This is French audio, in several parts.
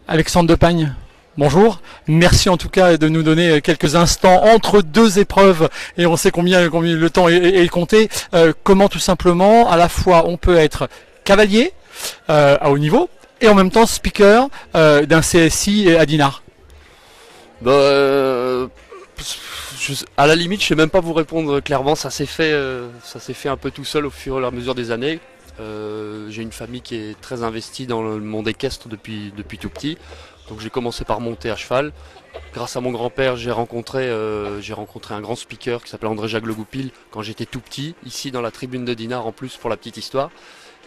Alexandre Depagne, bonjour. Merci en tout cas de nous donner quelques instants entre deux épreuves et on sait combien le temps est compté. Comment tout simplement, à la fois on peut être cavalier à haut niveau et en même temps speaker d'un CSI à Dinard. À la limite, je sais même pas vous répondre clairement. Ça s'est fait un peu tout seul au fur et à mesure des années. J'ai une famille qui est très investie dans le monde équestre depuis tout petit. Donc j'ai commencé par monter à cheval. Grâce à mon grand-père, j'ai rencontré un grand speaker qui s'appelle André Jacques Le Goupil quand j'étais tout petit, ici dans la tribune de Dinard en plus pour la petite histoire.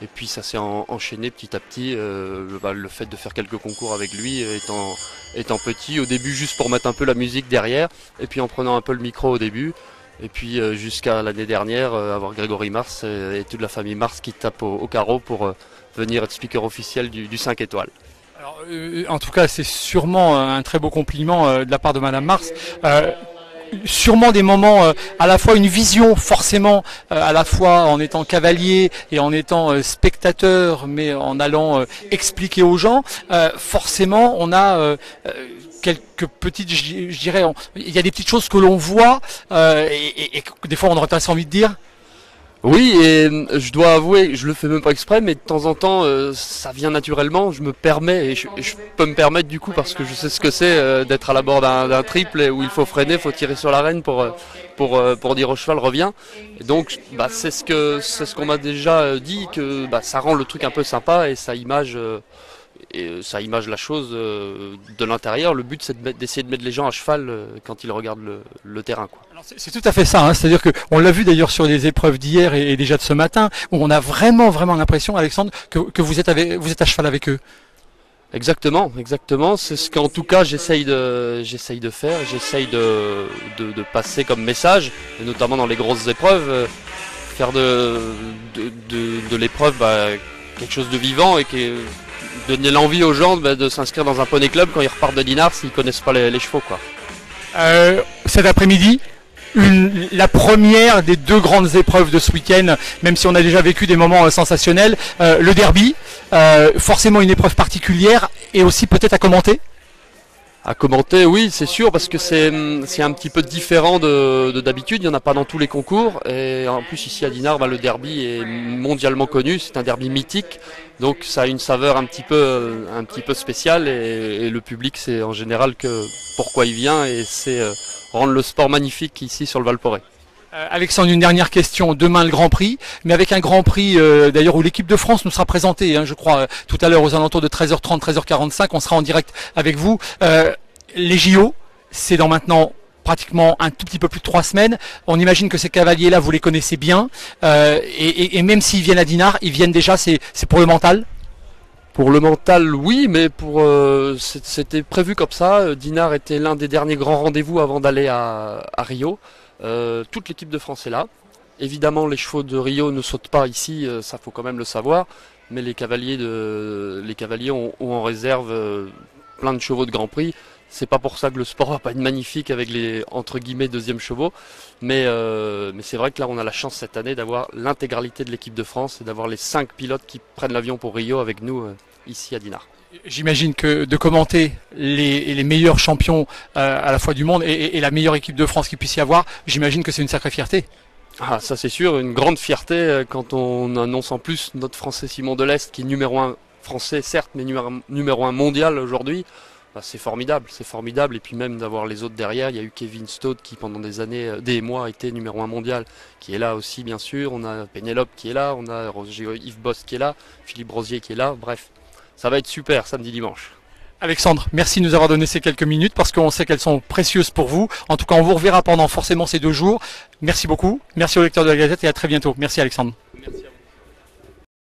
Et puis ça s'est enchaîné petit à petit, le fait de faire quelques concours avec lui étant petit, au début juste pour mettre un peu la musique derrière, et puis en prenant un peu le micro au début. Et puis jusqu'à l'année dernière, avoir Grégory Mars et toute la famille Mars qui tape au carreau pour venir être speaker officiel du 5 étoiles. Alors, en tout cas, c'est sûrement un très beau compliment de la part de Madame Mars. Sûrement des moments, à la fois une vision forcément, à la fois en étant cavalier et en étant spectateur, mais en allant expliquer aux gens. Forcément, on a quelques petites, je dirais, il y a des petites choses que l'on voit et des fois on aurait presque envie de dire. Oui, et je dois avouer, je le fais même pas exprès, mais de temps en temps, ça vient naturellement. Je me permets, et je peux me permettre du coup, parce que je sais ce que c'est d'être à la bord d'un triple où il faut freiner, faut tirer sur l'arène pour dire au cheval reviens. Et donc, c'est ce qu'on m'a déjà dit, que ça rend le truc un peu sympa et ça image la chose de l'intérieur. Le but, c'est d'essayer de mettre les gens à cheval quand ils regardent le terrain, quoi. C'est tout à fait ça, hein. C'est-à-dire que on l'a vu d'ailleurs sur les épreuves d'hier et déjà de ce matin, où on a vraiment l'impression, Alexandre, que vous êtes à cheval avec eux. Exactement. C'est ce qu'en tout cas j'essaye de faire. J'essaye de passer comme message, et notamment dans les grosses épreuves, faire de l'épreuve quelque chose de vivant et donner l'envie aux gens de s'inscrire dans un poney club quand ils repartent de Dinard s'ils connaissent pas les chevaux, quoi. Cet après-midi, la première des deux grandes épreuves de ce week-end, même si on a déjà vécu des moments sensationnels, le derby, forcément une épreuve particulière et aussi peut-être à commenter. À commenter, oui, c'est sûr, parce que c'est un petit peu différent de d'habitude. Il n'y en a pas dans tous les concours. Et en plus, ici à Dinard, le derby est mondialement connu. C'est un derby mythique. Donc ça a une saveur un petit peu spéciale. Et le public sait en général pourquoi il vient. Et c'est rendre le sport magnifique ici sur le Valporé. Alexandre, une dernière question. Demain le Grand Prix, mais avec un Grand Prix d'ailleurs où l'équipe de France nous sera présentée, je crois, tout à l'heure aux alentours de 13h30, 13h45, on sera en direct avec vous. Les JO, c'est dans maintenant pratiquement un tout petit peu plus de 3 semaines. On imagine que ces cavaliers-là, vous les connaissez bien, et même s'ils viennent à Dinard, ils viennent déjà, c'est pour le mental. Pour le mental, oui, mais c'était prévu comme ça. Dinard était l'un des derniers grands rendez-vous avant d'aller à Rio. Toute l'équipe de France est là. Évidemment, les chevaux de Rio ne sautent pas ici, ça faut quand même le savoir. Mais les cavaliers ont en réserve plein de chevaux de Grand Prix. C'est pas pour ça que le sport va pas être magnifique avec les entre guillemets deuxième chevaux. Mais c'est vrai que là, on a la chance cette année d'avoir l'intégralité de l'équipe de France et d'avoir les 5 pilotes qui prennent l'avion pour Rio avec nous ici à Dinard. J'imagine que de commenter les meilleurs champions à la fois du monde et la meilleure équipe de France qu'il puisse y avoir, j'imagine que c'est une sacrée fierté. Ah, ça c'est sûr, une grande fierté quand on annonce en plus notre Français Simon Delestre qui est numéro 1 français certes, mais numéro 1 mondial aujourd'hui. C'est formidable. Et puis même d'avoir les autres derrière, il y a eu Kevin Stott qui pendant des mois a été numéro 1 mondial, qui est là aussi bien sûr. On a Pénélope qui est là, on a Yves Boss qui est là, Philippe Rosier qui est là, bref. Ça va être super samedi dimanche. Alexandre, merci de nous avoir donné ces quelques minutes parce qu'on sait qu'elles sont précieuses pour vous. En tout cas, on vous reverra pendant forcément ces 2 jours. Merci beaucoup. Merci au lecteur de la Gazette et à très bientôt. Merci Alexandre. Merci.